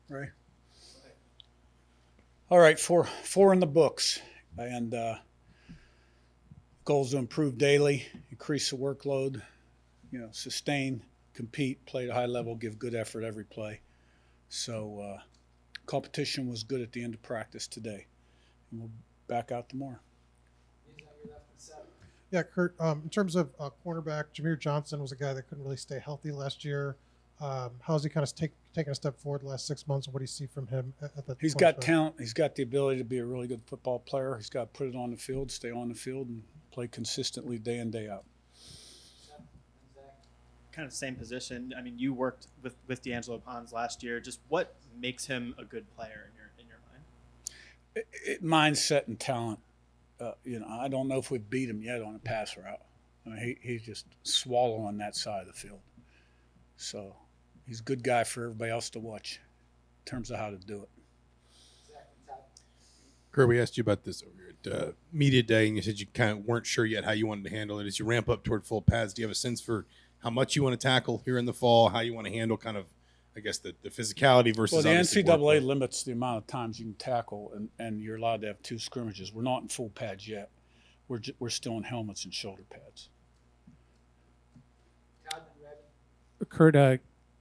Ray. All right, four in the books, and goals to improve daily, increase the workload, sustain, compete, play at a high level, give good effort every play. So competition was good at the end of practice today, and we'll back out tomorrow. Yeah, Curt. In terms of cornerback, Jameer Johnson was a guy that couldn't really stay healthy last year. How's he kind of taken a step forward the last 6 months? What do you see from him at the? He's got talent. He's got the ability to be a really good football player. He's got to put it on the field, stay on the field, and play consistently day in, day out. Kind of same position. I mean, you worked with D'Angelo Pons last year. Just what makes him a good player in your mind? Mindset and talent. I don't know if we've beat him yet on a pass route. I mean, he's just swallowing that side of the field. So he's a good guy for everybody else to watch in terms of how to do it. Curt, we asked you about this over here at media day, and you said you kind of weren't sure yet how you wanted to handle it. As you ramp up toward full pads, do you have a sense for how much you want to tackle here in the fall, how you want to handle kind of, I guess, the physicality versus Well, the obviously NCAA workload? limits the amount of times you can tackle, and you're allowed to have 2 scrimmages. We're not in full pads yet. We're still in helmets and shoulder pads. Curt,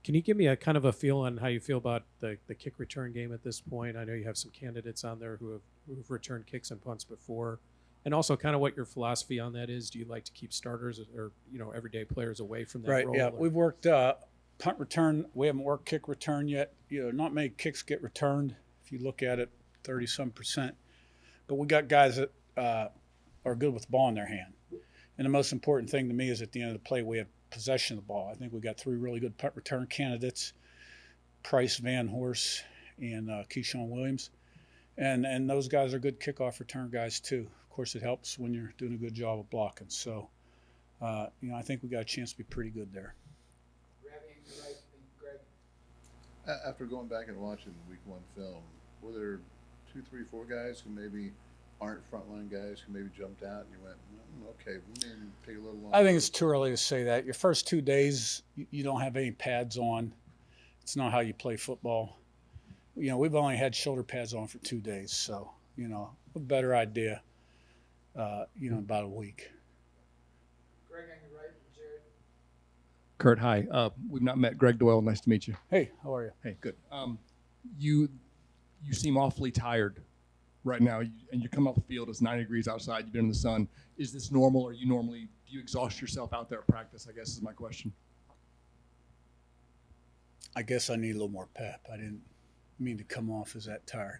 can you give me a kind of a feel on how you feel about the kick return game at this point? I know you have some candidates on there who've returned kicks and punts before, and also kind of what your philosophy on that is. Do you like to keep starters or everyday players away from that Right. role? Yeah, or? we've worked punt return. We haven't worked kick return yet. Not many kicks get returned. If you look at it, 30-some%. But we got guys that are good with the ball in their hand. And the most important thing to me is at the end of the play, we have possession of the ball. I think we got 3 really good punt return candidates: Price, Van Horst, and Keyshawn Williams. And those guys are good kickoff return guys too. Of course, it helps when you're doing a good job of blocking. So, I think we got a chance to be pretty good there. After going back and watching week 1 film, were there 2, 3, 4 guys who maybe aren't frontline guys who maybe jumped out and you went, okay, we may take a little longer? I think it's too early to say that. Your first 2 days, you don't have any pads on. It's not how you play football. We've only had shoulder pads on for 2 days, so a better idea. In about a week. Greg on your right, Jared. Curt, hi. We've not met. Greg Doyle, nice to meet you. Hey, how are you? Hey, good. You seem awfully tired right now, and you come off the field. It's 90 degrees outside. You've been in the sun. Is this normal? Or do you exhaust yourself out there at practice? I guess is my question. I guess I need a little more pep. I didn't mean to come off as that tired.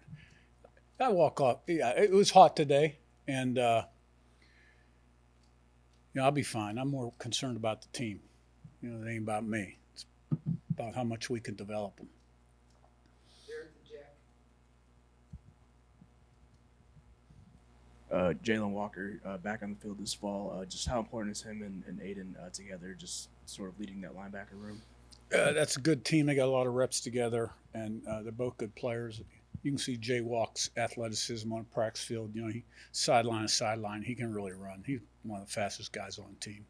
I walk off. Yeah, it was hot today, and I'll be fine. I'm more concerned about the team. It ain't about me. It's about how much we can develop them. Jared and Jack. Jalen Walker back on the field this fall. Just how important is him and Aiden together, just sort of leading that linebacker room? That's a good team. They got a lot of reps together, and they're both good players. You can see Jay Walk's athleticism on a practice field. He sideline to sideline. He can really run. He's one of the fastest guys on the team.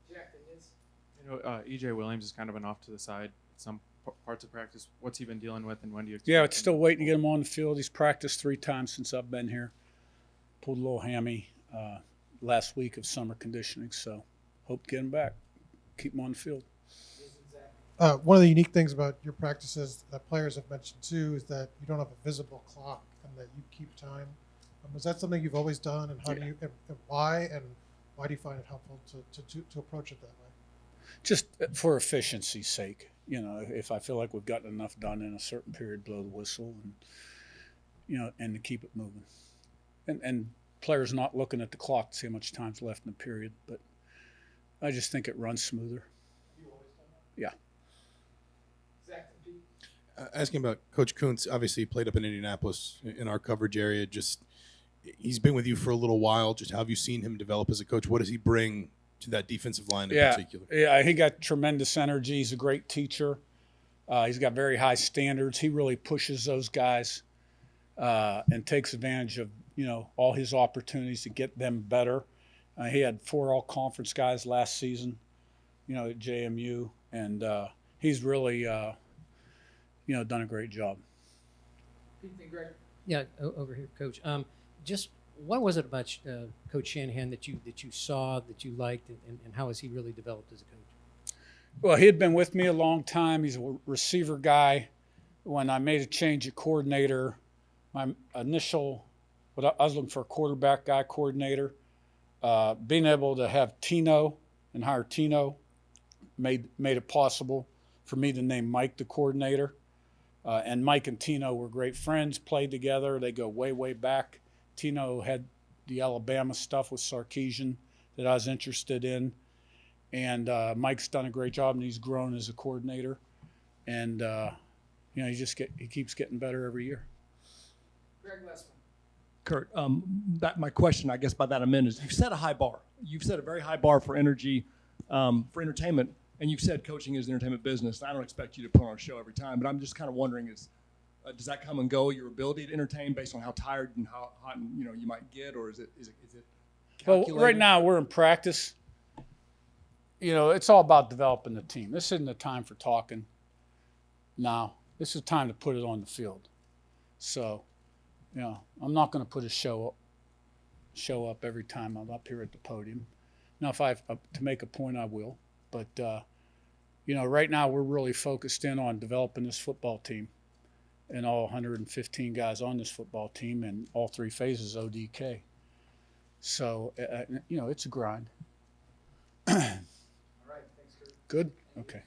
Jack and his. EJ Williams has kind of been off to the side some parts of practice. What's he been dealing with, and when do you expect Yeah, it's still waiting to get him on the field. He's practiced 3 times since I've been here. Pulled a little hammy last week of summer conditioning, so hope to get him back. Keep him on the field. One of the unique things about your practices that players have mentioned too is that you don't have a visible clock and that you keep time. Is that something you've always done, and how do you and why do you find it helpful to approach it that way? Just for efficiency's sake, if I feel like we've gotten enough done in a certain period, blow the whistle, and and to keep it moving, and players not looking at the clock to see how much time's left in the period, but I just think it runs smoother. Yeah. Asking about Coach Kuntz, obviously he played up in Indianapolis in our coverage area. Just he's been with you for a little while. Just how have you seen him develop as a coach? What does he bring to that defensive line in particular? Yeah, he got tremendous energy. He's a great teacher. He's got very high standards. He really pushes those guys and takes advantage of all his opportunities to get them better. He had 4 all-conference guys last season, at JMU, and he's really done a great job. Pete and Greg. Yeah, over here, Coach. Just what was it about Coach Shanahan that you saw that you liked, and how has he really developed as a coach? Well, he had been with me a long time. He's a receiver guy. When I made a change at coordinator, my initial, I was looking for a quarterback guy coordinator. Being able to have Tino and hire Tino made it possible for me to name Mike the coordinator. And Mike and Tino were great friends, played together. They go way, way back. Tino had the Alabama stuff with Sarkisian that I was interested in. And Mike's done a great job, and he's grown as a coordinator. And, he keeps getting better every year. Greg Lessman. Curt, that my question, I guess by that I meant is you've set a high bar. You've set a very high bar for energy, for entertainment, and you've said coaching is an entertainment business. I don't expect you to put on a show every time, but I'm just kind of wondering does that come and go, your ability to entertain based on how tired and how hot you might get, or is it calculated? Well, right now we're in practice. It's all about developing the team. This isn't the time for talking now. This is time to put it on the field. So, I'm not going to put a show up every time I'm up here at the podium. Now, if I have to make a point, I will. But, right now we're really focused in on developing this football team and all 115 guys on this football team and all three phases ODK. So, it's a grind. All right, thanks, Kurt. Good? Okay.